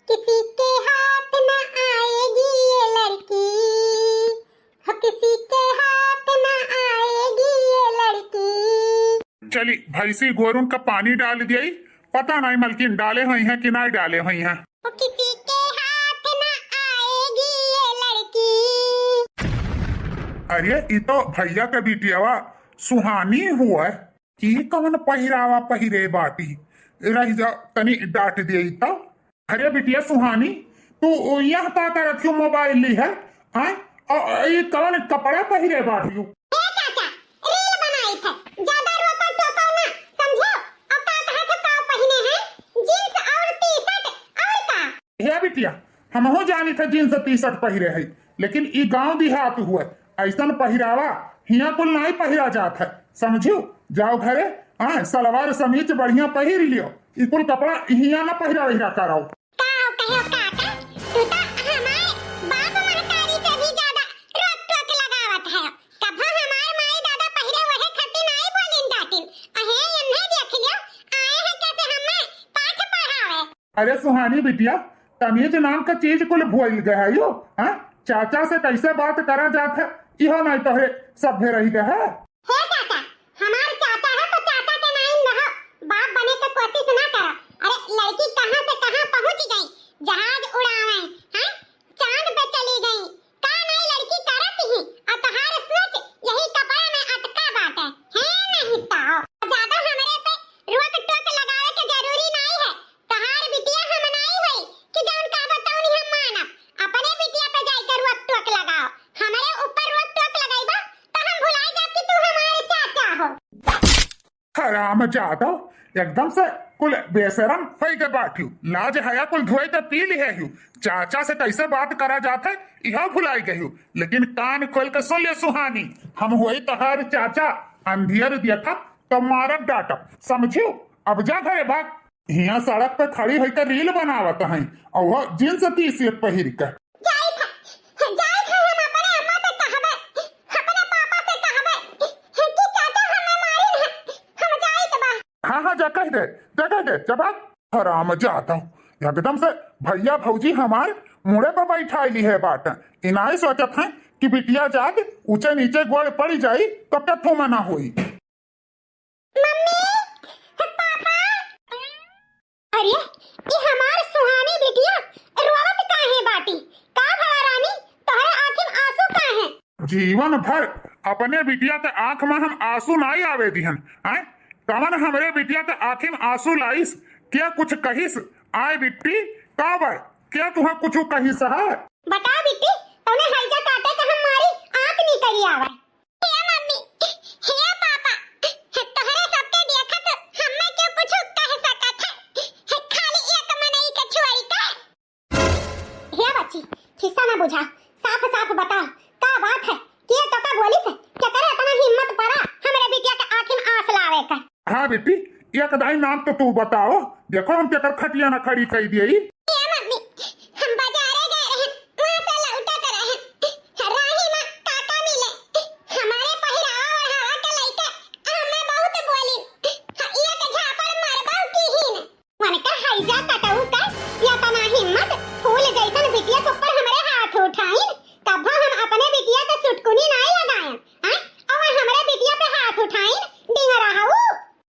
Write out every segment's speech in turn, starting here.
किसी के हाथ न आएगी ये लड़की, हो किसी के हाथ न आएगी ये लड़की। चली भैंसी गोरुन का पानी डाल दिया, पता नहीं मलकिन डाले हुई हैं कि नहीं डाले हुई हैं। हो किसी के हाथ न आएगी ये लड़की। अरे ये तो भैया के बिटियावा सुहानी हुआ, की कवन पहिरावा पहिरे बाटी रही जा तनी डांट दिए तो। अरे बिटिया सुहानी, तू यह पाता रखियो मोबाइल ली है, ये कवन कपड़ा पहिरे बाटियो। चाचा रील बनाई थे, ज्यादा रोको टोको ना, समझो। और का कहा था का पहने हैं जींस और टी-शर्ट और का। हे बिटिया हम हो जानी था जींस टी शर्ट पहिरे है, लेकिन ई गांव देहात हुआ ऐसा पहिरावा हिया कुल नहीं पहिरा जात है, समझियो। जाओ घरे सलवार समीज बढ़िया पहिर लियो, ई कुल कपड़ा हिया ना पहिरा वहिरा कराओ। का कहो काका, तू तो हमारे बाप महतारी से भी ज्यादा रोक टोक लगावत है। कभो हमार माई दादा पहिरे वहे खती नहीं बोलिन डाटिन। अहे इन्हें देख लियो, आए हैं कैसे हमें पाठ पढ़ावे। अरे सुहानी बिटिया, तमीज नाम का चीज कुल भूल गया यो। चाचा से कैसे बात करा जात है, इहो नहीं तोहरे सभ्य रही गए है। हे चाचा, हमार चाचा है तो चाचा के नाम न हो, बाप बने की कोशिश ना करो। अरे लड़की कहां से कहां पहुंच गई, जहाज उड़ावे हैं, चांद पे चली गई, का नहीं लड़की करत ही। और तहार सोच यही कपड़ा में अटका बात है नहीं तो ज्यादा हमरे पे रोक टोक लगावे के जरूरी नहीं है। तहार बिटिया हम नहीं होई कि जौन का बताऊनी हम मानब। अपने बिटिया पे जाकर रोक टोक लगाओ, हमारे ऊपर रोक टोक लगाइबा तो हम भुलाई जाब कि तू हमारे चाचा हो। हराम जादो, एकदम से कुल बेशरम हो गए बाटियो, लाज हया कुल धोए तो पी ली है। चाचा से कैसे बात करा जाता है यह भुलाई गई, लेकिन कान खोल के सुन ले सुहानी, हम हुई तहार चाचा, अंधियर देखा तो मारत डांटब, समझियो। अब जा घरे भाग, हिया सड़क पे खड़ी होकर रील बनावत है और वह जींस टी शर्ट पहिर के। हाँ जा कह दे जवाब। हराम जाता हूँ, एकदम से भैया भौजी हमार मुड़े पर बैठा ली है बात। इनाई सोचत है कि बिटिया जाग ऊंचे नीचे गोड़ पड़ी जाई तो क्या थू मना हुई। मम्मी, पापा, अरे ये हमार सुहानी बिटिया रोवत काहे बाटी, का भला रानी तोहरे आंखों में आंसू काहे। जीवन भर अपने बिटिया के आंख में हम आंसू नहीं आवे दिहन, कमन हमरे बिटिया के आंखें में आंसू लाइस, क्या कुछ कहिस आए बिट्टी का बाय, क्या तुहा कुछ कहिस है। बता बिट्टी, तूने हैजा काटे तो हमारी आंख नहीं करी आवे। हे मम्मी, हे पापा, तोहरे सबके देखत हम्मे क्यों कुछ कह सकत है, खाली एक मनई के छुआई का। हे बच्ची, खिस्सा ना बुझा, साफ साफ बता का बात है, किए तो का बोली से क्या करे इतना हिम्मत पड़ा हमरे बिटिया के आंख में आंस लावे का। हाँ बेटी, एक दाई नाम तो तू बताओ, देखो हम तेकर खटिया ना खड़ी कही दिए। मम्मी, हम बाजारे गए रहे, वहां से लौटा कर रहे, राही में काका मिले, हमारे पहिरावा ओढ़ावा के लइके हमें बहुत बोली, एक झापड़ मारबाऊ की ही ने। मन का हैजा कटाऊ का या तना हिम्मत, फूल जैसन बिटिया के ऊपर हमारे हाथ उठाइन, तब हम अपने बिटिया के सुटकुनी नहीं लगाएं, और हमारे बिटिया पे हाथ उठाइन डिंगरा हाऊ।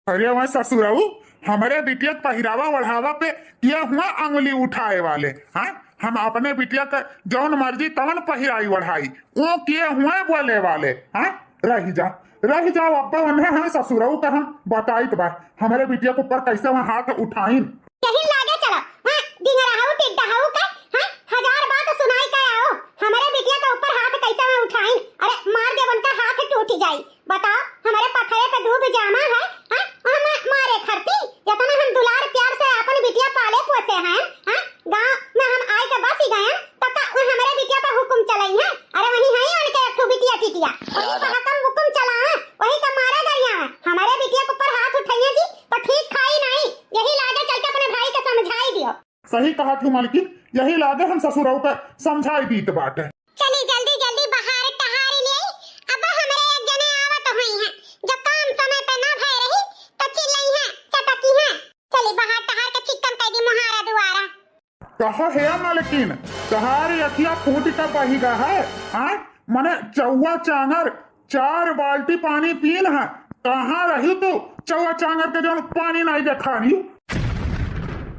अरे वह ससुराऊ, हमारे बिटिया पहिरावा ओढ़ावा पे किया हुआ अंगुली उठाए वाले, हम अपने बिटिया का जौन मर्जी तवन पहिराई ओढ़ाई वो किए हुए बोले वाले। रही जाओ अब्बा उन्हें है ससुराऊ का हम बताइत बा हमारे बिटिया के ऊपर कैसे वहाँ हाथ उठाइन। यही लागे चलो, डिंगरा हाऊ टिड्डा हाऊ का, हजार बात सुनाई का आओ, हमारे बिटिया के ऊपर हाथ कैसे मैं उठाइन। अरे मार दे उनका हाथ टूट जाई, बताओ हमारे पथरे पे डूब जामा है, हमें मारे खरती इतना हम दुलार प्यार से अपन बिटिया पाले पोसे हैं, गांव में हम आए के बस ही गए तब हमारे बिटिया पे हुक्म चलाई है। अरे वही है उनके एक बिटिया टिटिया, वही पे हकम हुक्म चला है, वही का मारा गरिया है, हमारे बिटिया के ऊपर हाथ उठाइए जी तो ठीक खाई नहीं। यही लागे चल के अपने भाई के समझाई दियो। सही कहा थी मालकिन, यही लागे हम ससुराऊ का समझाई दीत बात है। चली जल्दी जल्दी बाहर टहारी ले, अब हमारे एक जने आवत हुई हैं, जो काम समय पे ना भय रही तो चिल्लाई है चटकी है। चली बाहर टहार के चिकन कह दी मुहारा दुआरा। कहा है मालकिन तहारी अखिया फूट का बहिगा है। हाँ मने चौवा चांगर 4 बाल्टी पानी पीन है। कहाँ रही तू चौवा चांगर के जो पानी नहीं देखा रही।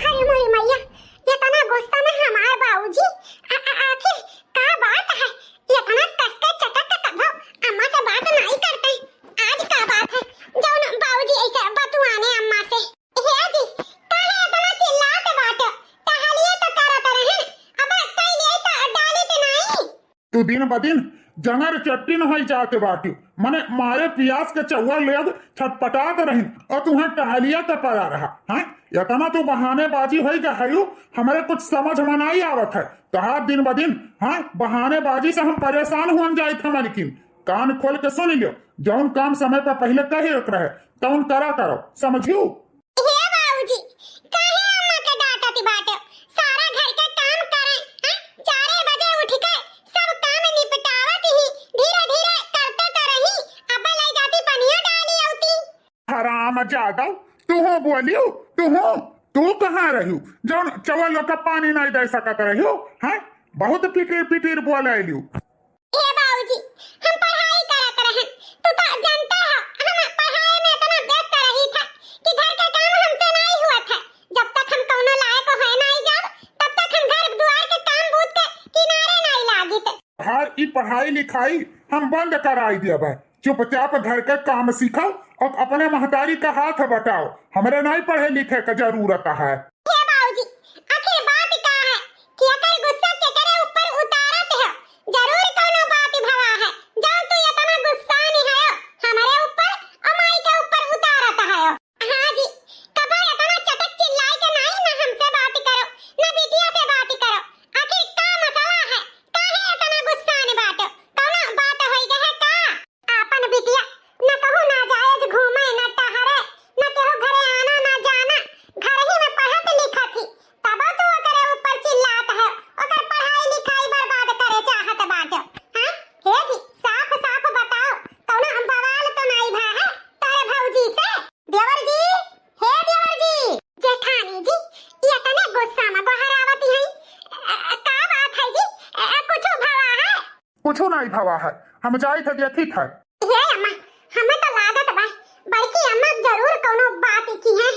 अरे मोरी मैया ये तना गुस्सा में हमारे बाबूजी आखिर का बात है। ये तना कस के चटक के तब अम्मा से बात नहीं करते। आज का बात है जो बाबूजी ऐसे बतुआने अम्मा से हे जी काहे इतना चिल्लाते बात टहलिए तो करत रहे। अब कई लिए तो डाले ते नहीं। तू दिन ब दिन जंगर चट्टी न होई जाते बाटी मने मारे पियास के चौवा लेग छटपटात रही और तुम्हें टहलिया के पड़ा रहा। हाँ इतना तू बहानेबाजी होई गयू हमारे कुछ समझ में नहीं आवत है। तहार दिन ब दिन हाँ बहानेबाजी से हम परेशान हुआ जाए थे मालकिन। कान खोल के सुन लियो जौन काम समय पर पहले कहे रहे तौन करा करो समझियो। हे बाबूजी काहे अम्मा के डांटती बाटे। सारा घर के काम करे 4 बजे उठ के सब काम निपटावत ही धीरे धीरे करते तो रही। अब ले जाती पनिया डाली औती। हराम जादव तू हो बोलियो तू कहाँ रही जौन चौवा लोग का पानी नहीं दे सकत रही। हाँ बहुत पिटीर पिटीर बोल लियो। हे बाबूजी हम पढ़ाई करत रहे तू तो जानता है हम पढ़ाई में इतना व्यस्त रही था कि घर के काम हमसे नहीं हुआ था। जब तक हम कौनो लायक हो नहीं जाब तब तक हम घर द्वार के काम बूत के किनारे नहीं लागी थे। हर ई पढ़ाई लिखाई हम बंद कराई दिया भाई। चुपचाप घर के काम सीखो और अपने महतारी का हाथ बटाओ। हमारे नहीं पढ़े लिखे का जरूरत है। हे बाबूजी आखिर बात का है कि अकल गुस्सा के करे ऊपर उतारत है। जरूर कोनो बात भवा है जो तू इतना गुस्सा नहीं है हमारे ऊपर और माई के ऊपर उतारत है। हां जी कबा इतना चटक चिल्लाई के नहीं ना हमसे बात करो ना बिटिया से बात करो। आखिर का मसला है काहे इतना गुस्सा ने बात कोनो बात होई गए का। आपन बिटिया न कहू ना जायज घूमे न टहरे न केहू घरे आना ना जाना घर ही में पढ़त लिखत थी तब तो ओकरे ऊपर चिल्लात है ओकर पढ़ाई लिखाई बर्बाद करे चाहत बाटे। हां हे जी साफ साफ बताओ कौनो बवाल तो नहीं भा है तारे भौजी से। देवर जी हे देवर जी जेठानी जी ये तने गुस्सा में बहरावत है का बात है जी कुछ भवा है। कुछ नहीं भवा है हम जाई थे देखी थे। हे अम्मा हमें तो लागत बा बल्कि अम्मा जरूर कोनो बात की है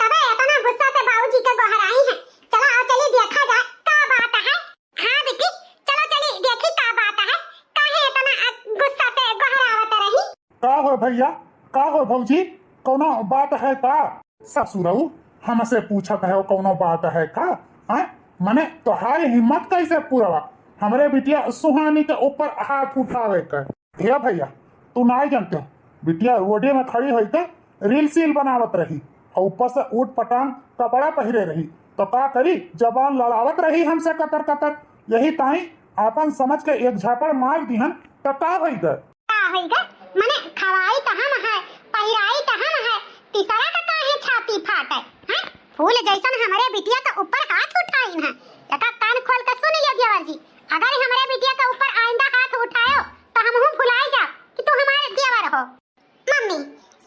तबे इतना गुस्सा से बाबूजी के गहराई है। चलो आओ चली देखा जाए का बात है। हां बेटी चलो चली देखी का बात है काहे इतना गुस्सा से गहरावत रही। का हो भैया का हो भौजी कोनो बात है का। ससुरऊ हमसे पूछत है कोनो बात है का। हाँ मने तोहारी हिम्मत कैसे पूरा हमरे बिटिया सुहानी के ऊपर हाथ उठावे के। हे भैया तू नहीं जानते बिटिया रोडे में खड़ी हुई के रील सील बनावत रही और ऊपर से ऊट पटांग कपड़ा पहरे रही तो का करी जबान लड़ावत रही हमसे कतर कतर। यही ताई आपन समझ के एक झापड़ मार दिहन तो का होई गए मने खवाई त हम है पहिराई त हम है तीसरा का काहे छाती फाटे हैं। फूल जैसन हमारे बिटिया के ऊपर हाथ उठाई है। लगा कान खोल के सुन लियो देवर जी अगर हमारे बिटिया के ऊपर आइंदा हाथ उठायो तो हम हूं भुलाई जा कि तू हमारे देवर हो। मम्मी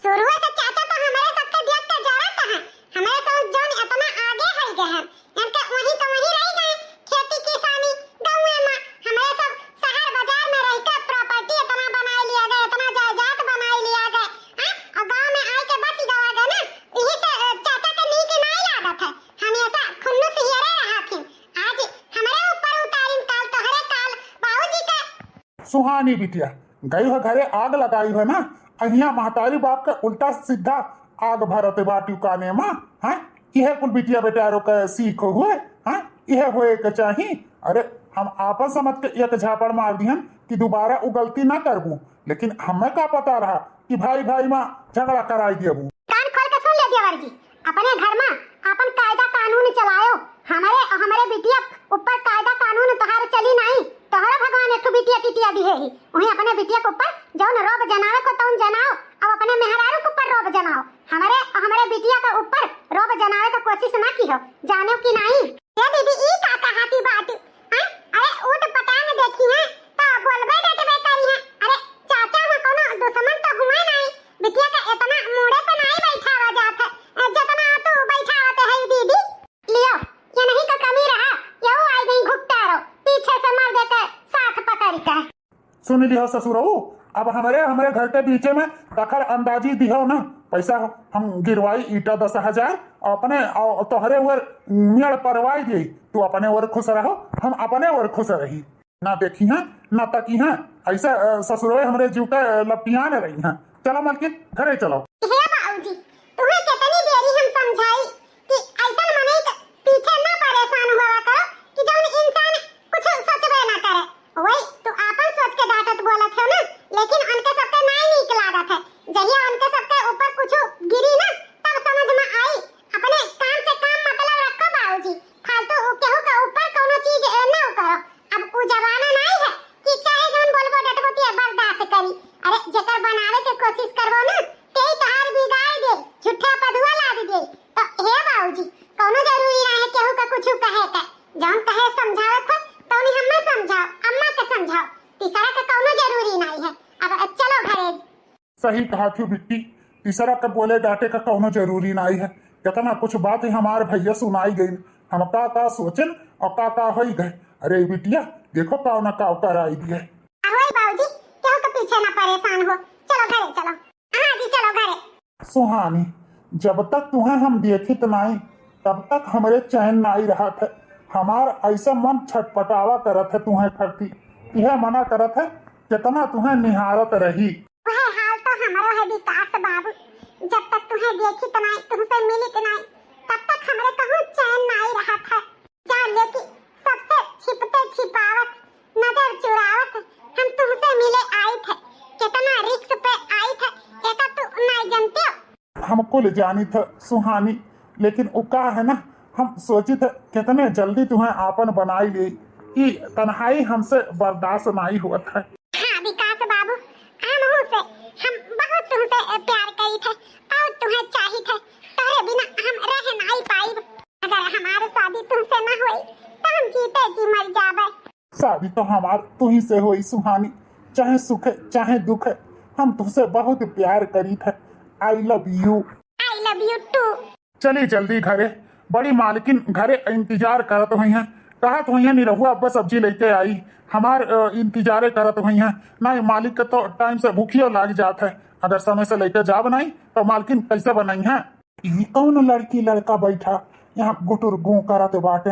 शुरू से चाचा तो हमारे सबके देख के जरत है हमारे तो जोन इतना आगे है गए हैं इनके वही तो वही रह गए खेती किसानी गांव में हमारे सब शहर बाजार में रह के प्रॉपर्टी इतना बना लिया गया इतना जायदाद बना लिया गया हैं और गांव में आए के बच गवा गए ना यही से चाचा के नीक नहीं लागत है हमेशा खुन्नस ही रहा थी। आज हमारे ऊपर उतारिन काल तो हरे काल बाबूजी के। सुहानी बिटिया गई हो घरे आग लगाई हो ना अहिया महतारी बाप के उल्टा सीधा आग भरते बाटी काने मां। हाँ यह कुल बिटिया बेटारो के सीख हुए। हाँ यह होए के चाहिए। अरे हम आपस समझ के एक झापड़ मार दिहन कि दोबारा वो गलती ना करबू लेकिन हमें का पता रहा कि भाई भाई मां झगड़ा कराई देबू। कान खोल के सुन ले देवर जी अपने घर में अपन कायदा कानून चलायो। हमारे बिटिया ऊपर कायदा कानून तोहार चली नहीं तोहरा भगवान एक बिटिया टिटिया दी है वही अपने बिटिया के ऊपर जौन रोब जनावे को तौन जनाओ अब अपने मेहरारू के ऊपर रोब जनाओ। हमारे बिटिया के ऊपर रोब जनावे की कोशिश ना की हो जाने की नहीं। ये दीदी ई का कहाती बात अरे ऊट पटांग देखी है तो बोलबे डटबे करी है। अरे चाचा में कोनो दुश्मन तो हुआ नहीं बिटिया का इतना मुड़े पे नहीं बैठावा जात है जितना तू बैठावत है दीदी लियो ये नहीं का कमी रहा सुन लियो ससुरऊ, अब हमारे हमारे घर के बीचे में दखल अंदाजी दिहो ना, पैसा हम गिरवाई ईटा 10,000 अपने और तोहरे ओर मेड़ परवाई दी, तू अपने ओर खुश रहो, हम अपने ओर खुश रही, ना देखी हैं ना तकी हैं, ऐसा ससुरवे हमारे जीव का लपटियां रही हैं। चलो मलकिन घरे चलो। हे बाबूजी, तुम्हें कितनी देरी हम समझाई कि ऐसा मने पीछे ना परेशान हुआ करो कि जौन इंसान कुछ सोचबे ना करे, वही तू आपन सोच के डांटत बोलत हो ना, लेकिन उनके सबके नहीं नीक लागत है। जहिया उनके सबके ऊपर कुछ गिरी ना तब समझ में आई, अपने काम से काम मतलब रखो बाबूजी, फालतू केहू के ऊपर कोनो चीज ना करो। अब उ जमाना नहीं है कि चाहे जौन बोलबो डटबो के बर्दाश्त करी। अरे जेकर बनावे के कोशिश करबो ना तेई तहार बिगाड़ दे, झूठा पदुआ लाद दे। तो हे बाबूजी, कोनो जरूरी नहीं है केहू का कुछ कहे के, जौन कहे समझावत है तौनी हम्मे समझाओ, अम्मा के समझाओ, तीसरा का कोनो जरूरी नहीं है। अब चलो घरे। सही कहा थी बिट्टी, तीसरा का बोले डांटे का कोनो जरूरी नहीं है। कितना कुछ बात है हमारे भैया सुनाई गई, हम का सोचन और का हो गए। अरे बिटिया देखो का ना का कराई दिए। ahoy बाबूजी, केहू के पीछे ना परेशान हो, चलो घरे चलो। हाँ जी चलो घरे। सुहानी, जब तक तुम्हें हम देखित नहीं तब तक हमारे चैन नहीं रहा था, हमार ऐसा मन छटपटावा करत है तुम्हें खड़ती, यह मना करत है कितना तुम्हें निहारत रही। वह हाल तो हमारो है विकास बाबू, जब तक तुम्हें देखित नहीं, तुमसे मिलित नहीं, तब तक हमारे कहूँ चैन नहीं रहा था। जान ले कि सबसे छिपते छिपावत, नजर चुरावत हम तुमसे मिले आए थे, कितना रिस्क पे आए थे, एका तू नहीं जानते हो। हमको ले जानी था सुहानी, लेकिन वो का है ना, हम सोची थे कितने जल्दी तुम्हें आपन बनाई ली, कि तन्हाई हमसे बर्दाश्त नहीं हुआ था। हाँ विकास बाबू, हम बहुत तुमसे प्यार करी थे और तुम्हें चाहिए थे, तोरे बिना हम रह नहीं पाई। अगर हमारी शादी तुमसे न हुई तो हम जीते जी मर जाबे। शादी तो हमार तू ही से हुई सुहानी, चाहे सुख है चाहे दुख है, हम तुमसे बहुत प्यार करी थे। I love you. I love you too. चली जल्दी घरे, बड़ी मालकिन घरे इंतजार करत हुई हैं, कहा तो हुई निरहुआ अब सब्जी लेके आई, हमार इंतजारे करत हुई हैं। नहीं मालिक के तो टाइम से भूखियो लाग जात है, अगर समय से लेके जाब नहीं तो मालकिन कैसे बनाई है। ये कौन लड़की लड़का बैठा यहाँ गुटुर गू करत बाटे,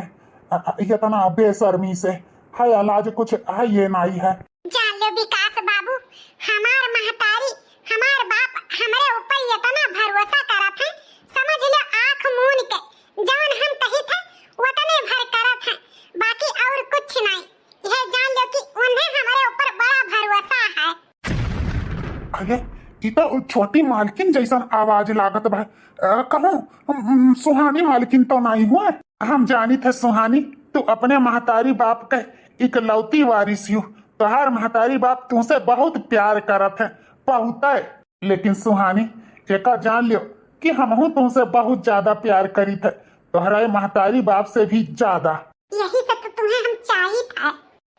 इतना बेशर्मी से, है अलाज कुछ है ये नहीं है। जान लो विकास बाबू, हमार महतारी हमार बाप हमारे ऊपर इतना भरोसा करत है, समझ लो आंख मूंद के जौन हम कही थे उतने भर करत है, बाकी और कुछ नहीं। यह जान लो कि उन्हें हमारे ऊपर बड़ा भरोसा है। अरे ये तो छोटी मालकिन जैसा आवाज लागत बा, कहूँ सुहानी मालकिन तो नहीं हुआ। हम जानी थे सुहानी तू अपने महतारी बाप के इकलौती वारिस हूँ, तोहार महतारी बाप तुमसे बहुत प्यार करत है बहुत है, लेकिन सुहानी एक जान लियो कि हम तुमसे बहुत ज्यादा प्यार करी थे, तोहरा महतारी बाप से भी ज्यादा। यही सब तो तुम्हें हम चाहिए था,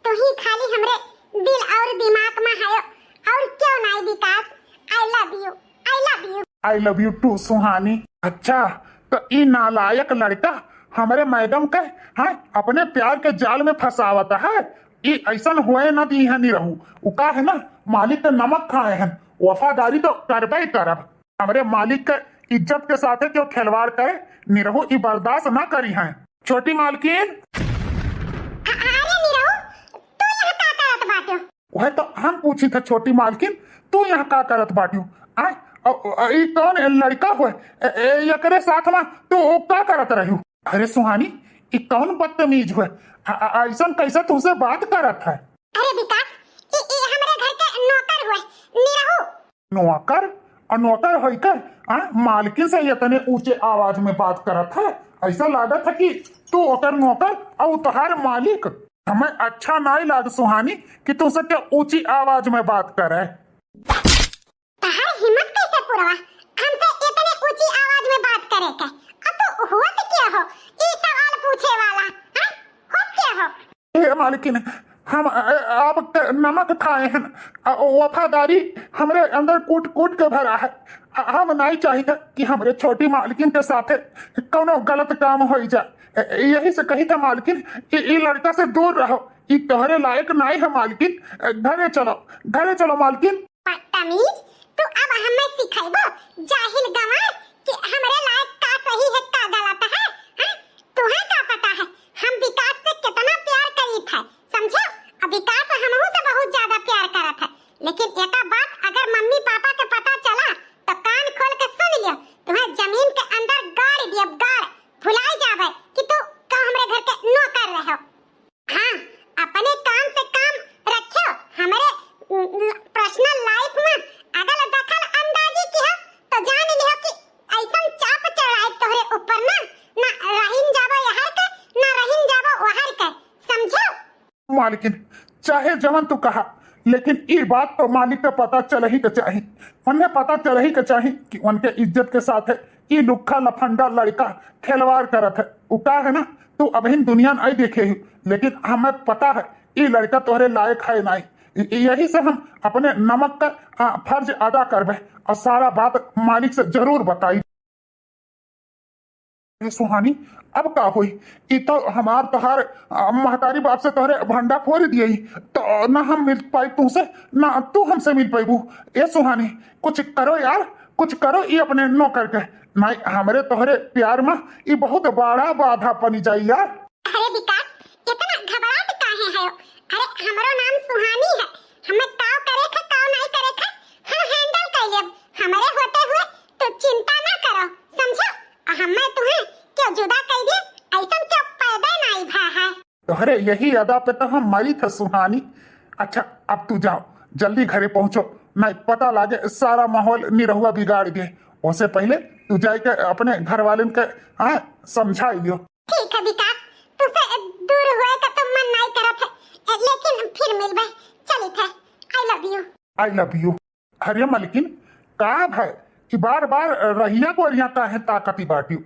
तू ही खाली हमरे दिल और दिमाग में है, और क्यों नहीं Vikas. I love you, I love you. I love you too Suhani. अच्छा तो ये नालायक लड़का हमारे मैडम के हाँ अपने प्यार के जाल में फंसावता है, ये ऐसा हुए ना दी है नहीं रहू, वो का है ना मालिक के नमक खाए हैं, वफादारी तो करबे ही करब, हमारे मालिक के इज्जत के साथ क्यों खिलवाड़ करे, निरहू ये बर्दाश्त ना करी है। छोटी मालकिन, वह तो हम पूछी था छोटी मालकिन तू यहाँ का करत बाटियो, आय कौन लड़का हुए एकरे साथ में तू का करत रही। अरे सुहानी ये कौन बदतमीज हुए, ऐसा कैसे तुमसे बात करत है। अरे विकास ये हमारे घर के नौकर हुए निरहू। नौकर और नौकर होकर मालकिन से इतने ऊंचे आवाज में बात करत है, ऐसा लागत है कि तू ओकर नौकर और तुहार मालिक। हमें अच्छा नहीं लाग सुहानी कि तुमसे क्या ऊंची आवाज में बात करे। तहार हिम्मत कैसे पूरा हमसे इतने ऊंची आवाज में बात करे के, अब तो हुआ तो क्या हो ये सवाल पूछे वाला, हैं हो क्या हो। ये मालकिन हम आप नमक खाए हैं, वफादारी हमारे अंदर कूट कूट के भरा है, हम नहीं चाहिए कि हमारे छोटी मालकिन के साथ कोनो गलत काम हो जाए, यही से कही था मालकिन ये लड़का से दूर रहो, ई तोहरे लायक नहीं है मालकिन। घरे चलो मालकिन। बदतमीज, तू अब हमें सिखाइबो जाहिल गंवार कि हमरे लायक का सही है का गलत है। हैं? तुम्हें क्या पता है हम विकास से कितना प्यार करीत है, समझो? अब विकास हमहू से बहुत ज्यादा प्यार करत है, लेकिन एका बात अगर मम्मी पापा के पता चला तो कान खोल के सुन लियो, तुम्हें जमीन के अंदर गाड़ दियब, गाड़। भुलाई जावे कि तू का हमरे घर के नौकर रहो। हाँ, अपने काम से काम रखियो। हमरे पर्सनल लाइफ में अगर दखल अंदाजी की हो तो जान लियो कि ऐसन चाप चढ़ाई तोहरे ऊपर ना रहीन जाबो यहां के, ना रहीन जाबो वहां के, समझो? मालकिन चाहे जवन तू कहा, लेकिन ये बात तो मालिक को पता चल ही के चाहिए। उन्हें पता चल ही के चाहिए कि उनके इज्जत के साथ है ये लुखा लफंडा लड़का खिलवाड़ करत है। उका है ना, तू अभी दुनिया नहीं देखे ही, लेकिन हमें पता है ये लड़का तोहरे लायक है नहीं। यही से हम अपने नमक का फर्ज अदा करबे और सारा बात मालिक से जरूर बताई। सुहानी अब का हुई? ई तो हमार तोहार महतारी बाप से तोहरे भंडा फोड़ दिए तो ना हम मिल पाई तुमसे, ना तू हमसे मिल पाईबू। ए सुहानी कुछ करो यार, कुछ करो। ये अपने नौकर के नहीं, हमरे तोहरे प्यार में ये बहुत बड़ा बाधा बनी जाई यार। अरे विकास, इतना घबराहट काहे है? अरे हमरो नाम सुहानी है, हमें काव करे थे काव नहीं करे थे, हम हैंडल कर लेब। हमरे होते हुए तो चिंता ना करो, समझो? हमें तुम्हें क्यों जुदा कर दिए, ऐसा क्यों पैदा नहीं भा है? तोहरे यही अदा पे तो हम मरी थे सुहानी। अच्छा अब तू जाओ, जल्दी घरे पहुंचो, नहीं पता लागे सारा माहौल निरहुआ बिगाड़ दे। उससे पहले तू जाके अपने घर वाले के समझा लियो। ठीक है विकास, तुझसे दूर हुए का तो मन नहीं करत है, लेकिन फिर मिलबे चली थे। I love you. अरे मलकिन का है कि बार बार रहिया को रिया का है ताकती बाटियो,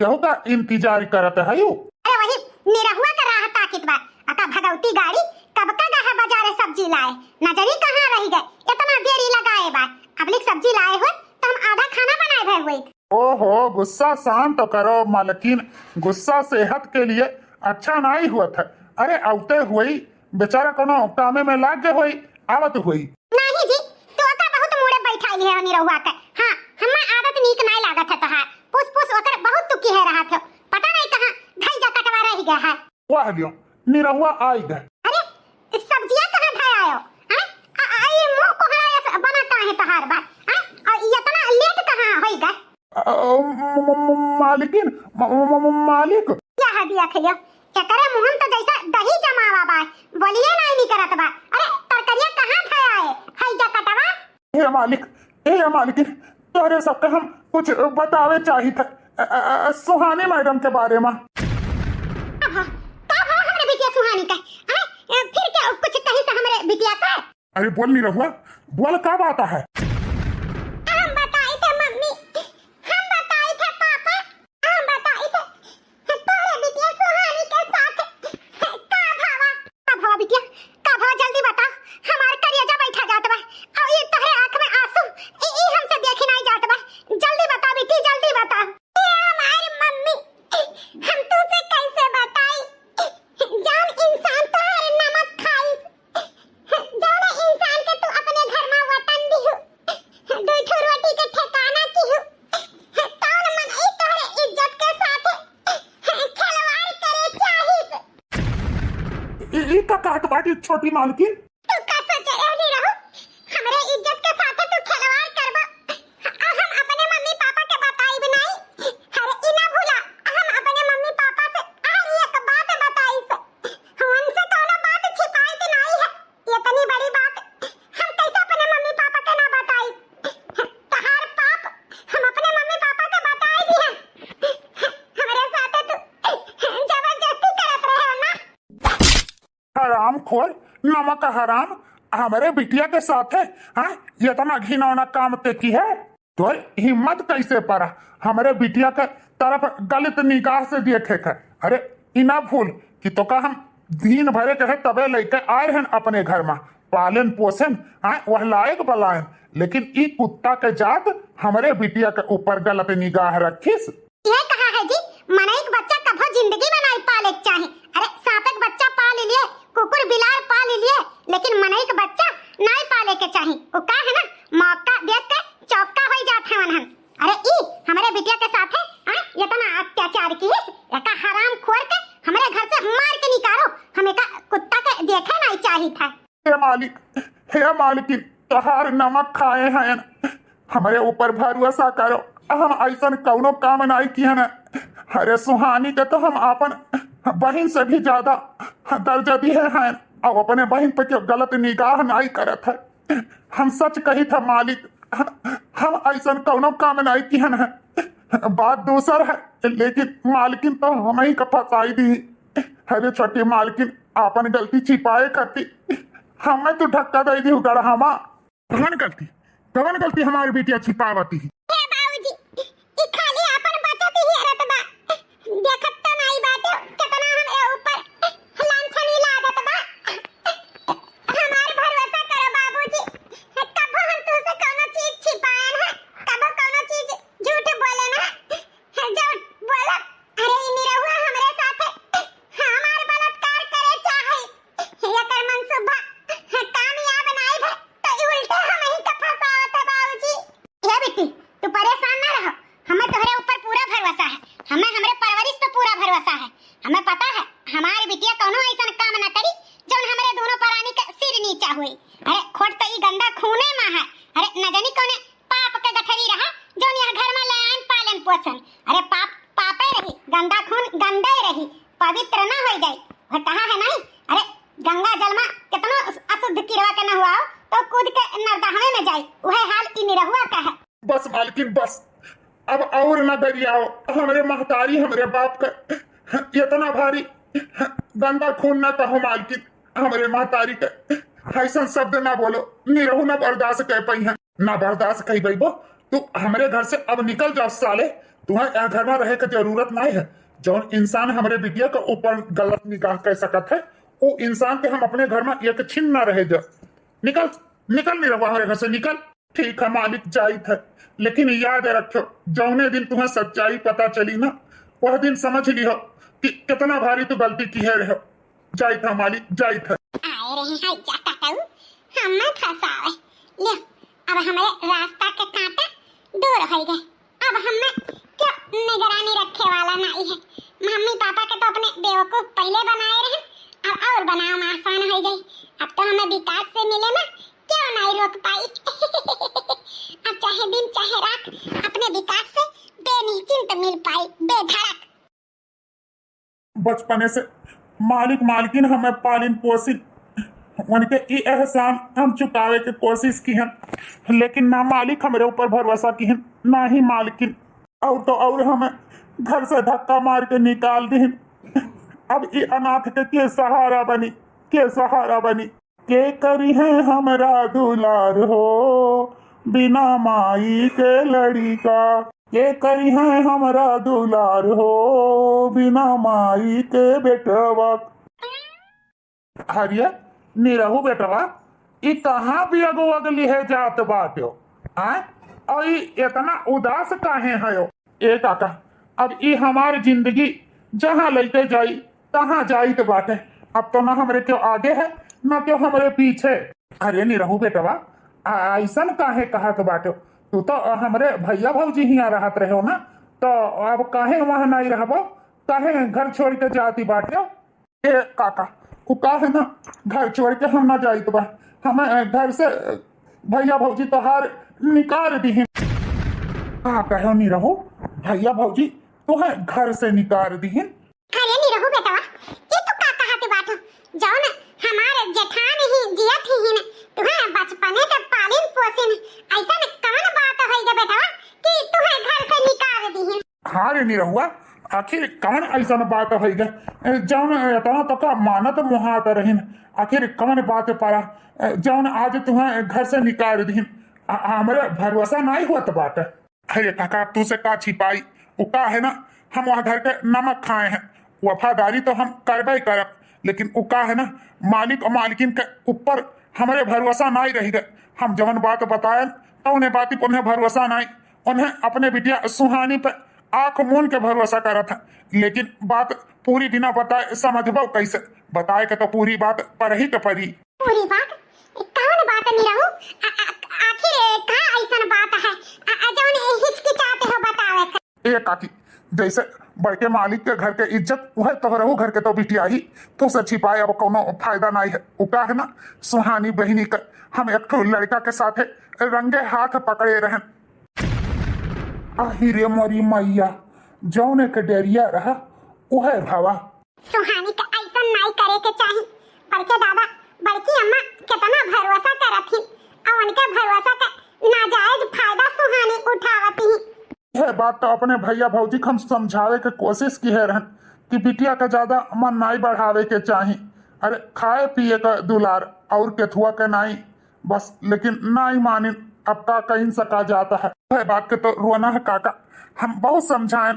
क्यों का इंतजार करत है यू? अरे वही निरहुआ का राह ताकित बा। अता भगवती गाड़ी कब का गहा बाजारे सब्जी लाए, नजरी कहां रह गए, इतना देरी लगाए बा। अबलिक सब्जी लाए हो तो हम आधा खाना बनाए भे हुई। ओहो, गुस्सा शांत करो मालकिन, गुस्सा सेहत के लिए अच्छा नहीं हुआ था। अरे औते हुई बेचारा कोनो कामे में लाग गए हुई, आवत हुई। नहीं जी, तो का बहुत मुड़े बैठाई है निरहुआ के। हां, हमें आदत नीक नहीं लागत है तोहार। पुस ओकर बहुत तुकी है रहा था, पता नहीं कहां धई जा कटवा रह गया है। वाह लियो, निरहुआ आई गए। अरे सब्जियां कहां धय आयो? आई मुंह कोहड़ा बना काहे तोहार बा? और इतना लेट कहां होई गए? मालिकिन मालिक क्या हदिया खियो, एकरे मुहन तो जैसा दही जमावा बा, बोलिए नहीं करत बा। अरे तरकरिया कहां धय आए, हई जा कटवा। हे मालिकिन तोरे सबके हम कुछ बतावे चाहिए था सुहानी मैडम के बारे में। हमरे बिटिया सुहानी का फिर क्या कुछ कही तो हमरे बिटिया का? अरे बोल नहीं रहुआ, बोल क्या बात है? हम बताई थे मम्मी, हम बताई थे पापा, हम बताई थे तोरे बिटिया सुहानी के साथ का भावा बिटिया, का भावा जल्दी बता। हमार करिया बैठा जात बा और ये तोहरे आंख में आंसू ई हमसे देखे नहीं जात बा। जल्दी बता बेटी, जल्दी बता। हमारी मम्मी, हम तुझसे कैसे बताई? जान इंसान तो हर नमक खाई, जान इंसान के तू अपने घर में वतन दी हो, दूठो रोटी के ठिकाना की हो, तौन मन ई तोहरे इज्जत के साथ खिलवाड़ करे चाहिए। ई का काट बाटी छोटी मालकिन, तू का सोच रही रहो हमरे इज्जत के साथ तू खिलवाड़ करबा? हम अपने मम्मी पापा के बताई भी नहीं। अरे इना भूला, हम अपने मम्मी पापा से हर एक बात बताई से, उनसे कोनो बात छिपाई तो नहीं है। इतनी बड़ी बात हम कैसे अपने मम्मी पापा के ना बताई? तहार पाप हम अपने मम्मी पापा के बताई दी है। हमरे साथ तू जबरदस्ती करत रहे हो ना? हराम खोर, नमक हराम, हमारे बिटिया के साथ है ये इतना घिनौना काम ते की है। तो हिम्मत कैसे पड़ा हमारे बिटिया के तरफ गलत निगाह से देखे थे? अरे इना भूल कि तो का हम दिन भरे कहे तबे लेके आए हैं अपने घर में, पालन पोषण वह लायक बलायन, लेकिन ई कुत्ता के जात हमारे बिटिया के ऊपर गलत निगाह रखिस। ये कहा है जी, मने एक बच्चा कभो जिंदगी में नहीं पाले चाहे। अरे सांप एक बच्चा पाल लिए के मार के निकालो, हमें का कुत्ता के देखे नहीं चाहिए था। हे मालिकिन तोहार नमक खाए हैं, हमारे ऊपर भरोसा करो, हम ऐसा कौनो काम नहीं किए न। अरे सुहानी के तो हम अपन बहन से भी ज्यादा दर्जा दिए हैं और अपने बहन पे क्यों गलत निगाह नहीं करत है। हम सच कही था मालिक, हम ऐसा कौनो काम नहीं किए न। बात दूसर है, लेकिन मालकिन तो हम ही का फसाई दी। अरे छोटी मालकिन अपन गलती छिपाए करती, हमें तो धक्का दे दी गढ़ामा। कवन गलती हमारी बेटिया छिपावती है। हे बाबूजी, ई खाली अपन बचत ही रत बा, देखत तो नहीं बाटे कितना हमरे ऊपर लांछनी लागत बा। हमार भरोसा करो बाबूजी, कबो हम तुमसे कोनो चीज छिपाएन है, कबो कोनो चीज झूठ बोले ना, झूठ बोला। अरे ई निरहुआ हमरे साथे हमार बलात्कार करे चाहे, एकर मनसूबा कामयाब नहीं भे तो ई उल्टे हम ही का फसावत है बाबूजी। हे बेटी, तू परेशान ना रहो, हमें तोहरे ऊपर पूरा भरोसा है, हमें हमरे परवरिश पे पूरा भरोसा है। हमें पता है हमारी बिटिया कोनो ऐसा काम ना करी जौन हमरे दोनों प्राणी का सिर नीचा हुई। अरे खोट तो ई गंदा खूने में है। अरे न जानी कोने पाप के गठरी रहा जौन यह घर में ले आन पालन पोषण। अरे पाप पापे रही, गंदा खून गंदा ही रही, पवित्र ना हो जाए। और कहा है नहीं, अरे गंगा जल में कितना अशुद्ध कीड़वा के न हुआ हो तो कूद के नरदहवे में जाए, वह हाल ई निरहुआ का है। बस मालकिन बस, अब और न गरियाओ। हमरे महतारी हमरे बाप का इतना भारी गंदा खून न कहो मालकिन, हमरे महतारी का ऐसा शब्द ना बोलो। निरहु न बर्दाश्त कर पाई है, ना बर्दाश्त कही बैबो। तू हमरे घर से अब निकल जाओ साले, तुम्हें यहाँ घर में रहे की जरूरत नहीं है। जौन इंसान हमरे बिटिया के ऊपर गलत निगाह कर सकत है, वो इंसान के हम अपने घर में एक छिन न रहे जा। निकल निकल नहीं रहा हमारे घर से, निकल। ठीक है मालिक जाइत है, लेकिन याद रखो जौने दिन तुम्हें सच्चाई पता चली ना, वह दिन समझ लियो कि कितना भारी तू गलती की है रहो। जाइत है मालिक जाइत है। आए रहे हैं जाता कहूँ, हमें फंसावे। ले अब हमारे रास्ता के कांटे दूर हो गए, अब हमें क्यों निगरानी रखे वाला नहीं है। मम्मी पापा के तो अपने बेवकूफ पहले बनाए रहे, अब और बनाओ आसान हो गई। अब तो हमें विकास से मिले ना, क्यों नहीं रोक पाई। अब चाहे दिन चाहे रात अपने विकास से बेनिश्चिंत मिल पाई, बेधड़क। बचपने से मालिक मालकिन हमें पालिन पोसिन, उनके ई एहसान हम चुकावे की कोशिश की हैं, लेकिन ना मालिक हमारे ऊपर भरोसा की हैं, ना ही मालकिन। और तो और हमें घर से धक्का मार के निकाल दी। अब ये अनाथ के सहारा बनी, के सहारा बनी। के करी है हमरा दुलार हो, बिना माई के लड़ी का। के करी है हमरा दुलार हो, बिना माई के बेटवा। हरिया निरहु बेटवा, ई कहाँ भी अगो अगली है जात बाटो आए, और ई इतना उदास काहे है। ए काका, अब ई हमार जिंदगी जहाँ लेते जाई तहाँ जाई तो बाटे। अब तो ना हमरे क्यों आगे है ना क्यों हमरे पीछे। अरे निरहु बेटवा, ऐसा काहे कहा तो बाटो, तू तो हमरे भैया भौजी ही रहत रहे हो ना, तो अब काहे वहां नहीं रहबो, काहे घर छोड़ के जाती बाटो। ए काका, वो का है ना, घर छोड़ के हम ना जाई तो बा, हमें घर से भैया भौजी तोहार निकाल दी। हाँ कहो निरहु, भैया भौजी तुम्हें घर से निकाल दी। अरे निरहु बेटवा, ये तो का कहा के बात हो, जाओ ना हमारे जेठान ही जियत ही ना, तुम्हें बचपने से पालिन पोसिन, ऐसा न कौन बात है गे बेटवा कि तुम्हें घर से निकाल दी। हाँ रे निरहुआ, आखिर कौन ऐसा बात है गे, जौन इतना तो का मानत मुहात रहीन, आखिर कौन बात पारा जौन आज तुम्हें घर से निकाल दी। हमारे भरोसा नहीं हुआ तो बात है। अरे काका, तू से का छिपाई, वो का है ना, हम वहाँ घर के नमक खाए हैं, वफादारी तो हम करबे करब, लेकिन वो का है ना, मालिक और मालिकिन के ऊपर हमारे भरोसा नहीं रही गए। हम जवन बात बताए तो उन्हें बात उन्हें भरोसा नहीं, उन्हें अपने बिटिया सुहानी पे आंख मून के भरोसा करा था, लेकिन बात पूरी बिना बताए समझबो कैसे, बताए के तो पूरी बात पर ही के परी। पूरी बात कौन बात निरहु, आखिर का ऐसा बात है जौन हिचकिचाते हो बतावे। ए काकी, जैसे बड़के मालिक के घर के इज्जत वह तो रहू घर के तो बिटिया ही तो उसे छिपाए अब कोनो फायदा नहीं है। उका है ना सुहानी बहनी का हम एक ठो लड़का के साथ रंगे हाथ पकड़े रहन। आहिरे मोरी मैया जौने के डेरिया रहा वह भवा। सुहानी का ऐसा नहीं करे के चाहिए। बड़के दादा बड़की अम्मा कितना भरोसा करत थी और उनके भरोसा का नाजायज फायदा सुहानी उठावती ही। यह बात तो अपने भैया भौजी को हम समझावे के कोशिश की है रहन कि बिटिया का ज्यादा मन नहीं बढ़ावे के चाहिए। अरे खाए पिए का दुलार और केथुआ के नहीं बस, लेकिन नहीं मानी अब का कहीं सका जाता है। वह बात के तो रोना है काका, हम बहुत समझाएं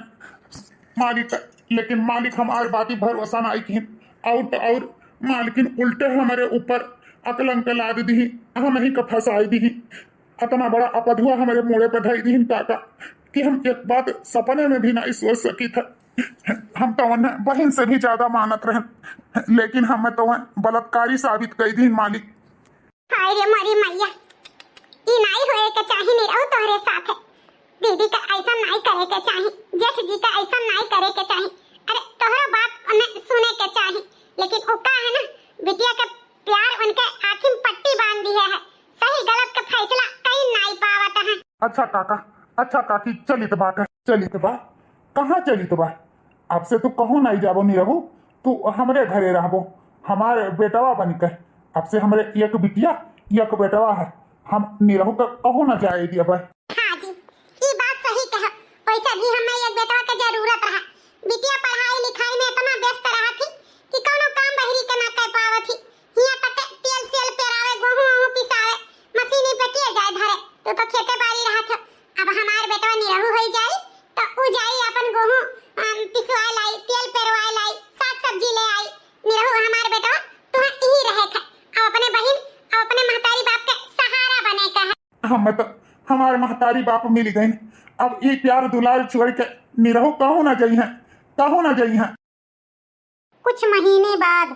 मालिक, लेकिन मालिक हमारे बात भरोसा नहीं की और मालिकिन उल्टे हमारे ऊपर अकलंक लाद दी, हम ही का फंसाई दी। इतना बड़ा अपधुआ हमारे मोड़े पर ढाई दी काका कि हम एक बात सपने में भी नहीं सोच सकी था। हम तो उन्हें बहन से भी ज्यादा मानत रहे, लेकिन हमें तो बलात्कारी साबित कर दी मालिक। हाय रे मरी मैया, ई नहीं होए के चाहिए निरहु तोहरे साथ है। दीदी का ऐसा नहीं करे के चाहिए, जेठ जी का ऐसा नहीं करे के चाहिए। अरे तोहरा बात उन्हें सुने के चाहिए, लेकिन उका है ना बिटिया का प्यार उनके आँखी में पट्टी बांध दी है। सही गलत का फैसला कहीं नहीं पावत है। अच्छा काका, अच्छा काकी, चली तो बात है, चली तो बात कहाँ चली तो बात आपसे तो कहूँ नहीं जाबो नहीं रहू, तू हमारे घरे रहबो हमारे बेटवा बन के। आपसे हमारे एक बिटिया एक बेटवा है, हम निरहू का कहूँ ना जाए दिया भाई। हाँ जी, ये बात सही कहा। वैसे भी हमें एक बेटवा की जरूरत है। बिटिया पढ़ाई लिखाई में इतना व्यस्त रहा थी कि कोनो काम बहरी के ना कर पावत थी। हिया तक तेल सेल पेरावे, गेहूं पिसावे, मशीनी पे के जाए धरे तो खेते बाड़ी रहा था। अब हमार बेटवा निरहु हो जाई तो उ जाई अपन गेहूं पिसवा लाई, तेल पेरवा लाई, साग सब्जी ले आई। निरहु हमार बेटवा तो यही रहे था और अपने बहन और अपने महतारी बाप के सहारा बने का है। हमें तो हमारे महतारी बाप मिल गए, अब ये प्यार दुलार छोड़ के निरहु कहूँ ना जाई है, कहूँ ना जाई है। कुछ महीने बाद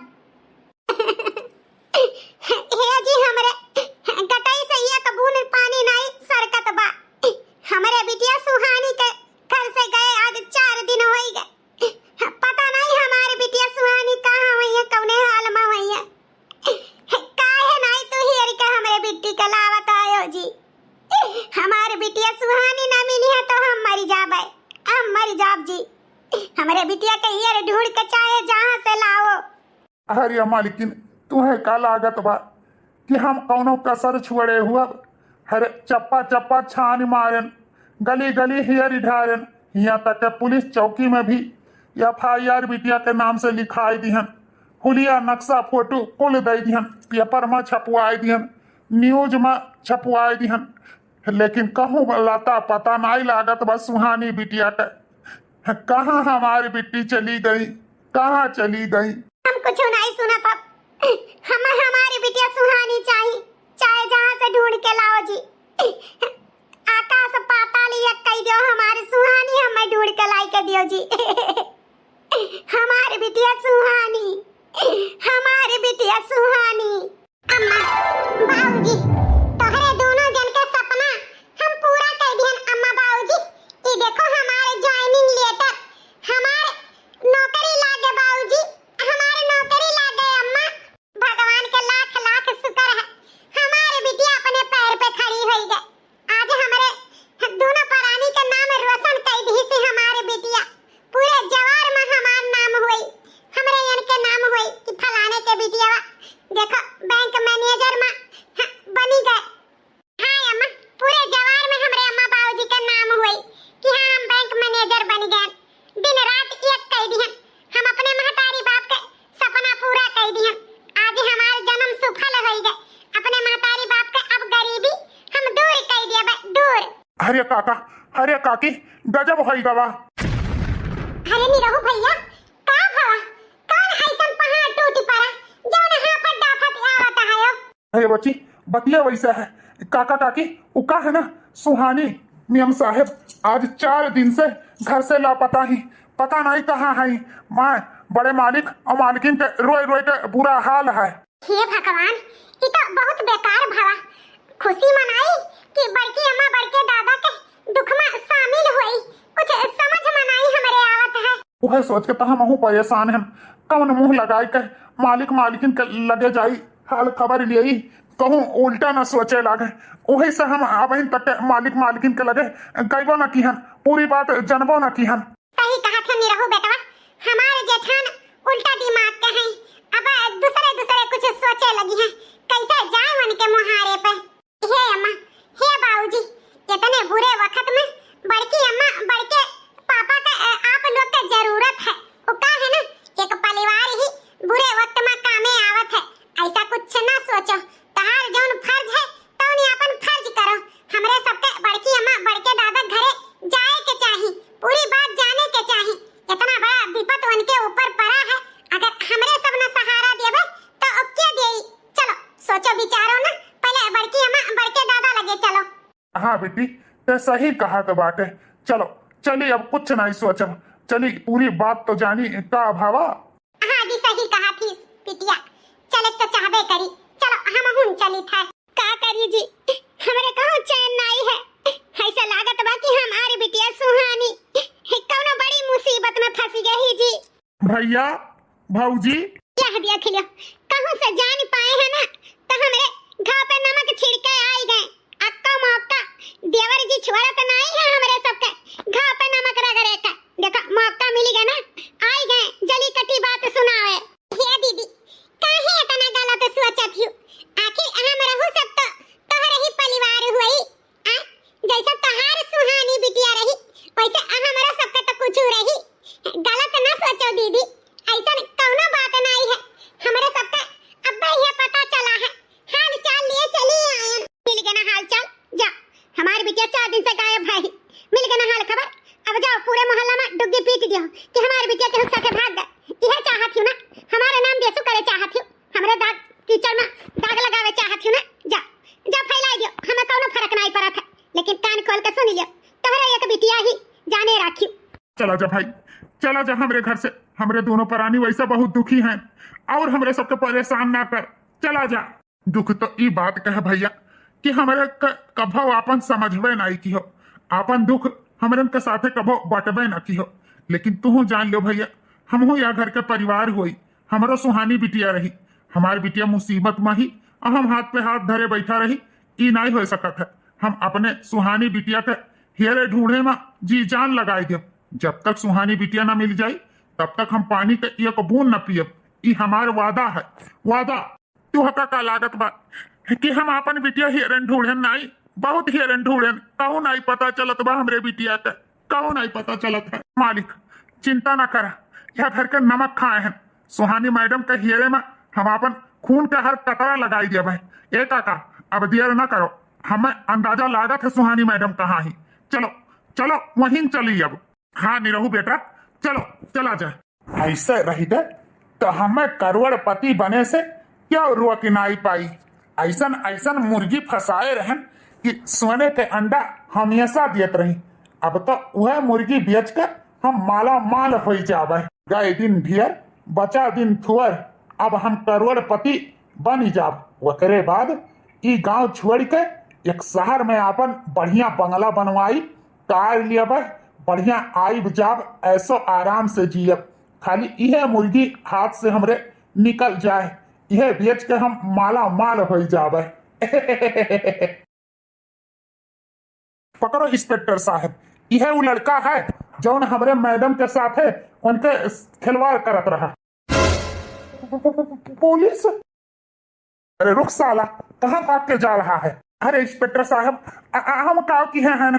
हे जी हमरे गटाई से ये कबूल पानी नहीं सरकत बा। हमरे बिटिया सुहानी के घर से गए आज 4 दिन हो गए। पता नहीं हमारी बिटिया सुहानी कहाँ हुई है, कौने हाल में हुई है। काहे नहीं तू हियर के हमरे बिट्टी के लावत आयो जी। हमारी बिटिया सुहानी ना मिली है तो हम मर जाबे, हम मर जाब जी। हमरे बिटिया के हियर ढूंढ के चाहे जहाँ से लाओ। अरे मालिकिन तुम्हें का लागत बा कि हम कौनो कसर छुड़े हुआ। हरे चप्पा चप्पा छान मारन, गली गली हियर ढारन, यहाँ तक के पुलिस चौकी में भी FIR बिटिया के नाम से लिखाई दिहन, हुलिया नक्शा फोटो कुल दे दिहन, पेपर में छपवाई दिहन, न्यूज में छपवाई दिहन, लेकिन कहूँ लाता पता नहीं लागत बस सुहानी बिटिया का। कहाँ हमारी बिट्टी चली गई, कहाँ चली गई? हम कुछ नहीं सुना था। हमारी बिटिया सुहानी चाहिए, चाहे जहाँ से ढूंढ के लाओ जी। आकाश पाताल ये कह दो हमारी सुहानी हमें ढूंढ के लाई के दियो जी। हमारी बिटिया सुहानी, हमारी बिटिया सुहानी। अम्मा बाबूजी तोहरे दोनों जन के सपना हम पूरा कर दियन। अम्मा बाबूजी ये देखो हमारे ज्वाइनिंग लेटर, हमारे नौकरी लागे बाबूजी, हमारे नौकरी लागे। अम्मा भगवान के लाख लाख शुक्र है हमारी बिटिया अपने पैर पे खड़ी हुई है। आज हमारे दोनों प्राणी का नाम रोशन कर दी से हमारी बिटिया पूरे जवार में हमार नाम हुई, हमरे यन के नाम हुई कि फलाने के बिटिया देखो बैंक मैनेजर में बनी गए। हाँ अम्मा पूरे जवार में हमरे अम्मा बाबूजी का नाम हुई कि हाँ हम बैंक मैनेजर बन गए। दिन रात एक कह दिहन, हम अपने महतारी बाप के सपना पूरा कर दिहन। आज हमार जन्म सफल हो गए। अपने महतारी बाप के अब गरीबी हम दूर कर दिया बे, दूर। अरे काका, अरे काकी गजब होई गवा। अरे निरहु भैया का भवा कौन ऐसन पहाड़ टूट पड़ा जौन हाफत डाफत आवत है। अरे बच्ची बतिया वैसा है काका काकी, उका है ना सुहानी नियम साहब आज 4 दिन से घर से लापता ही, पता नहीं कहाँ है। माँ बड़े मालिक और मालिकिन के रोए रोए के बुरा हाल है। हे भगवान ये तो बहुत बेकार भवा। खुशी मनाई कि बड़की अम्मा बड़के दादा के दुख में शामिल हुई, कुछ समझ में नहीं हमारे आवत है। वह सोच के तो हम परेशान हैं, कौन मुंह लगाई के मालिक मालिकिन के लगे जाई हाल खबर लिए कहूँ उल्टा न सोचे लागे। वही से हम अब तक मालिक मालिकिन के लगे कहबो न किहन, पूरी बात जनबो न किहन। सही कहा था निरहु बेटवा, हमारे जेठान उल्टा दिमाग के हैं। अब दूसरे दूसरे कुछ सोचे लगी हैं कैसे जाए उनके मुहारे पे। हे अम्मा, हे बाबूजी, इतने बुरे वक्त में बड़की अम्मा बड़के पापा का आप लोग का जरूरत है। वो का है ना, एक परिवार ही बुरे वक्त में कामे आवत है। ऐसा कुछ ना सोचो, तहार जौन फर्ज है तो नहीं अपन फर्ज करो। हमरे सबके बड़की अम्मा बड़के दादा घरे जाए के चाहिए, पूरी बात जाने के चाहिए। इतना बड़ा विपत उनके ऊपर पड़ा है, अगर हमरे सब न सहारा देबे तो अब क्या देई। चलो सोचो विचारो ना, पहले बड़की अम्मा बड़के दादा लगे चलो। हाँ बेटी, ते सही कहा तो बाटे। चलो चली, अब कुछ नहीं सोचब, चली पूरी बात तो जानी का भावा। हाँ जी सही कहा थी पिटिया, चले तो चाहबे करी। चलो हम हुन चली था। का करी जी, हमरे कहो चैन नहीं है। ऐसा लागत बा कि हमारी बिटिया सुहानी कौनो बड़ी मुसीबत में फंसी गई जी। भैया भौजी क्या दिया खिलो, कहूं से जान पाए हैं ना तो हमरे घाव पे नमक छिड़के आई गए। अक्का मौका देवर जी छोड़ा तो नहीं है हमरे सबके घाव पे नमक रगड़े का। देखो मौका मिल गया ना, आई गए जली कटी बात सुनावे। हे दीदी, काहे इतना गलत सोचत हूँ। आखिर हम रहू सब तो तोहरे ही परिवार हुई। आ जैसा तहार सुहानी बिटिया रही वैसे हमरा सबके तो कुछ रही। गलत ना सोचो दीदी, ऐसा कौनो बात नहीं है। हमरे सबके अब ये पता चला है, हाल चाल लिए चली आए। मिल गया ना हाल चाल, जा हमारी बिटिया 4 दिन से गायब है। मिल गया ना हाल खबर, अब जाओ पूरे मोहल्ला में डुग्गी पीट दियो कि हमारी बिटिया के हुस्सा के भाग गए। यह चाहत हूं ना, हमारे नाम बेसु करे चाहत हूं, हमरे दाग कीचड़ में दाग लगावे चाहत हूं ना। जा जा फैला दियो, हमें कोनो फर्क नहीं पड़ा था। लेकिन कान खोल के सुन लियो, तोहरा एक बिटिया ही जाने राखी। चला जा भाई, चला जा हमरे घर से। हमरे दोनों प्राणी वैसा बहुत दुखी हैं और हमरे सबके परेशान ना कर, चला जा। दुख तो ई बात कह भैया कि हमरे कभो आपन समझबे नहीं की हो, आपन दुख हमरन के साथे कभो बटबे न की हो। लेकिन तू जान लो भैया, हमहू या घर के परिवार हुई, हमरो सुहानी बिटिया रही। हमारी बिटिया मुसीबत में ही हम हाथ पे हाथ धरे बैठा रही, ई नहीं हो सकत है। हम अपने सुहानी बिटिया के हेरे ढूंढे में जी जान लगाए दे। जब तक सुहानी बिटिया ना मिल जाई तब तक हम पानी के एक बूंद न पियब। ई हमार वादा है, वादा। तू हका का लागत बा कि हम अपन बिटिया हेरन ढूंढन नहीं, बहुत हेरन ढूंढन, कहूँ नहीं पता चलत बा हमरे बिटिया के, कहूँ नहीं पता चलत है। मालिक चिंता ना करा, यह घर के नमक खाए हैं। सुहानी मैडम के हेरे में हम अपन खून के हर कतरा लगाई दे भाई। ए काका अब देर न करो, हमें अंदाजा लागत है सुहानी मैडम कहाँ ही। चलो चलो वहीं चली अब। हाँ निरहु बेटा, चलो चला जाए। ऐसे रही दे तो हमें करोड़पति बने से क्या रोक नहीं पाई। ऐसन ऐसन मुर्गी फंसाए रहन कि सोने के अंडा हमेशा देत रही। अब तो वह मुर्गी बेच कर हम माला माल हो जावे। गए दिन ढेर बचा दिन थुअर, अब हम करोड़पति बन जाब। ओकरे बाद ई गांव छोड़ के एक शहर में अपन बढ़िया बंगला बनवाई, कार लियब, बढ़िया आइब जाब, ऐसो आराम से जियब। खाली यह मुर्गी हाथ से हमरे निकल जाए, यह बेच के हम माला माल हो जावे। पकड़ो इंस्पेक्टर साहब, यह वो लड़का है जो हमरे मैडम के साथ है उनके खिलवाड़ करत रहा। पुलिस? अरे रुक साला, कहाँ भाग के जा रहा है? अरे इंस्पेक्टर साहब, हम काव की हैं न,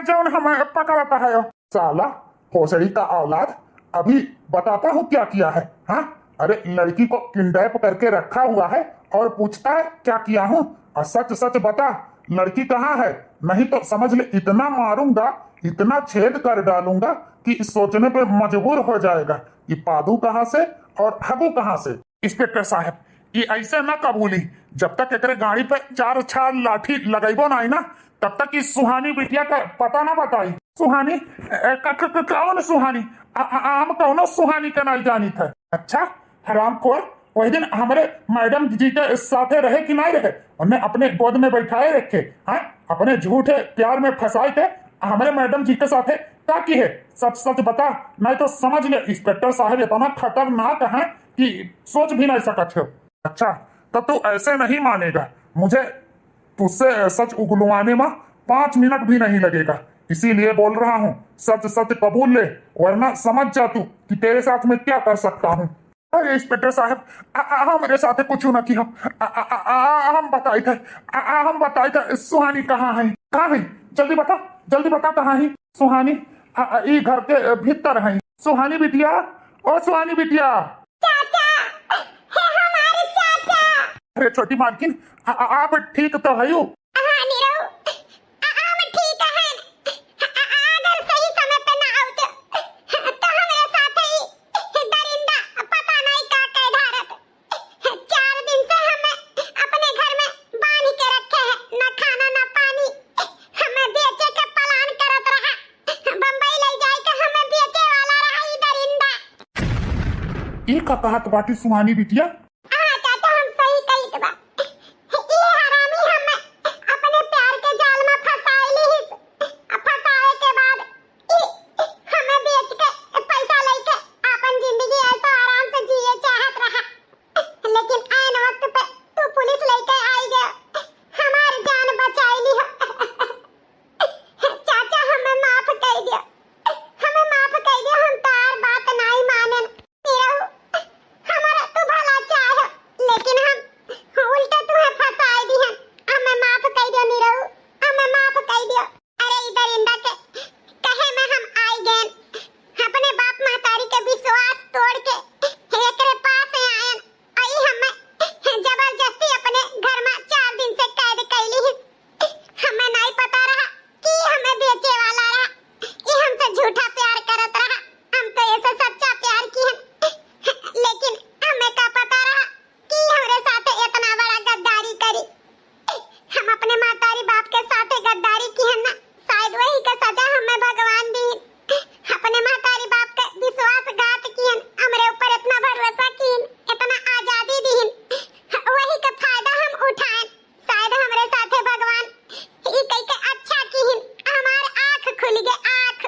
जो हमें पकड़ता है। साला भोसड़ी का औलाद, अभी बताता हूँ क्या किया है। हाँ, अरे लड़की को किडनैप करके रखा हुआ है और पूछता है क्या किया हूँ। और सच सच बता, लड़की कहाँ है? नहीं तो समझ ले इतना मारूंगा, इतना छेद कर डालूंगा कि सोचने पे मजबूर हो जाएगा कि पादू कहाँ से और हगू कहाँ से। इंस्पेक्टर साहब, ये ऐसे ना कबूली, जब तक एक गाड़ी पे 4 लाठी लगेबो ना ना तब तक इस सुहानी बिटिया का पता ना बताई। सुहानी कौन सुहानी? हम कौनो सुहानी का नहीं जानी था। अच्छा हरामखोर, वही दिन हमारे मैडम जी के साथे रहे कि नहीं रहे? उन्हें अपने गोद में बैठाए रखे, हाँ, अपने झूठे प्यार में फंसाए थे। हमारे मैडम जी के साथे क्या की है? सच सच बता, नहीं तो समझ ले इंस्पेक्टर साहब इतना खतरनाक है कि सोच भी नहीं सकते हो। अच्छा, तब तू ऐसे नहीं मानेगा। मुझे तुझसे सच उगलवाने में 5 मिनट भी नहीं लगेगा, इसीलिए बोल रहा हूँ। सच सच कबूल ले, वरना समझ जा तू कि तेरे साथ में क्या कर सकता हूँ। अरे इंस्पेक्टर साहब, मेरे साथ कुछ न किया। हम बताए थे सुहानी कहाँ है? कहाँ है? जल्दी बता कहाँ है सुहानी? ई घर के भीतर है सुहानी बिटिया। ओ सुहानी बिटिया। चाचा, हे हमारे चाचा। अरे छोटी मालकिन, आप ठीक तो है? हाँ नीरव, हम ठीक हैं। अगर सही समय पे ना आओ तो हमारे साथ ही दरिंदा पता नहीं क्या कह धारत। 4 दिन से हमें अपने घर में बांध के रखे हैं, ना खाना ना पानी। हमें बेचे के पलान करत रहा, बम्बई ले जाए के हमें बेचे वाला रहा ई दरिंदा। ई का कहत बाटी सुहानी बिटिया? हाँ चाचा, हम सही कही बा। ये हरामी हमें अपने प्यार के जाल में फंसाइली ही। फंसाए के बाद हमें बेच के पैसा लेके अपन जिंदगी ऐसा आराम से जिए चाहत रहा। लेकिन ऐन वक्त पे तू पुलिस लेके आई गया, हमारी जान बचाइली हो। चाचा हमें माफ कर दियो, हमें माफ कर दियो। हम तार बात नहीं माने। हमारा तू भला चाहे, लेकिन हम उल्टे तुम्हें फंसाए दी हैं। हमें माफ कर दियो नीरव, हमें माफ कर दियो। अरे इधर इंदा के कहे में हम आई गए, अपने बाप महतारी के विश्वास तोड़ के एकरे पास आयन। आई हमें जबरदस्ती अपने घर में 4 दिन से कैद कैली ही। हमें नहीं पता रहा कि हमें बेचे वाला रहा, कि हमसे झूठा प्यार करत रहा। हम तो ऐसे सच्चा प्यार की हैं, लेकिन हमें क्या पता रहा कि हमारे साथ इतना बड़ा गद्दारी करी। हम अपने मातारी बाप के साथ गद्दारी की है ना, शायद वही का सजा हमें भगवान दी। अपने मातारी बाप के विश्वासघात की, हमारे ऊपर इतना भरोसा की, इतना आजादी दी, वही का फायदा हम उठाएं। शायद हमारे साथ भगवान ई कई के अच्छा की, हमार आँख खुल गए, आँख।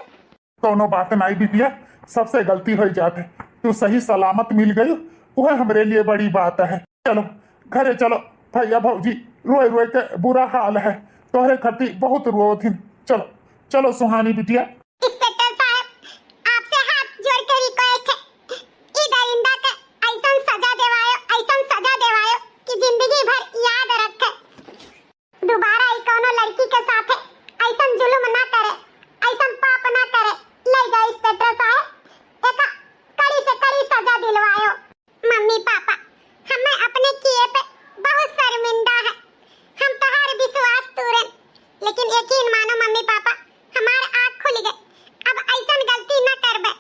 कोनो बात नहीं बिटिया, सबसे गलती हो जाते। तू सही सलामत मिल गई, वह हमरे लिए बड़ी बात है। चलो घरे चलो, भैया भौजी रोए रोए के बुरा हाल है, तोहरे खती बहुत रोथिन। चलो चलो सुहानी बिटिया। इंस्पेक्टर साहब, आपसे हाथ जोड़ के रिक्वेस्ट है, ई दरिंदा के ऐसन सजा देवायो कि जिंदगी भर याद रखे। दोबारा ई कोनो लड़की के साथ ऐसन जुल्म ना करे, ऐसन पाप ना करे। ले जाओ इंस्पेक्टर साहब, एक कड़ी से कड़ी सजा दिलवायो। मम्मी पापा, हमें अपने किए पे बहुत शर्मिंदा है। हम तुम्हारे विश्वास तोड़े, लेकिन यकीन मानो मम्मी पापा, हमार आँख खुल गए। अब ऐसन गलती न करबे।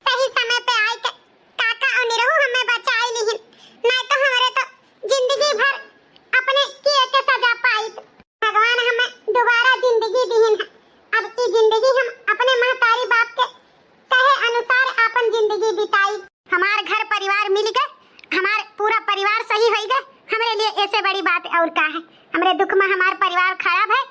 सही समय पे आई के काका और निरहु हमें बचाई लीहिन, नहीं तो हमारे तो जिंदगी भर अपने किए के सजा पाई। भगवान हमें दोबारा जिंदगी दीहिन है। अब की जिंदगी हम अपने महतारी बाप के कहे अनुसार अपन जिंदगी बिताई। हमार घर परिवार मिल गए, हमार पूरा परिवार सही हो गए। हमारे लिए ऐसे बड़ी बात और क्या है? हमारे दुख में हमार परिवार खराब है,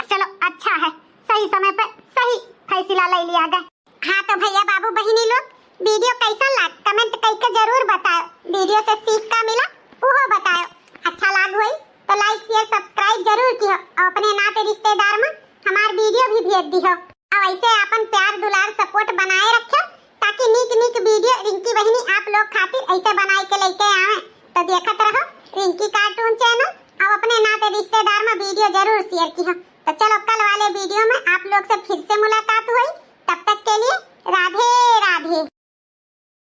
चलो अच्छा है, सही समय पे सही फैसला ले लिया गया। हाँ तो भैया बाबू बहिनी लोग, वीडियो कैसा लगा कमेंट करके जरूर बताओ। वीडियो से सीख का मिला वो बताओ। अच्छा लग हुई तो लाइक शेयर सब्सक्राइब जरूर कियो, और अपने नाते रिश्तेदार में हमार वीडियो भी भेज दियो। अब ऐसे अपन प्यार दुलार सपोर्ट बनाए रखो, ताकि नीक वीडियो रिंकी बहिनी आप लोग खातिर ऐसे बनाए के लेके आवे। तो देखत रहो रिंकी कार्टून चैनल, और अपने नाते रिश्तेदार में वीडियो जरूर शेयर कियो। तो चलो कल वाले वीडियो में आप लोग से फिर से मुलाकात हुई, तब तक के लिए राधे राधे।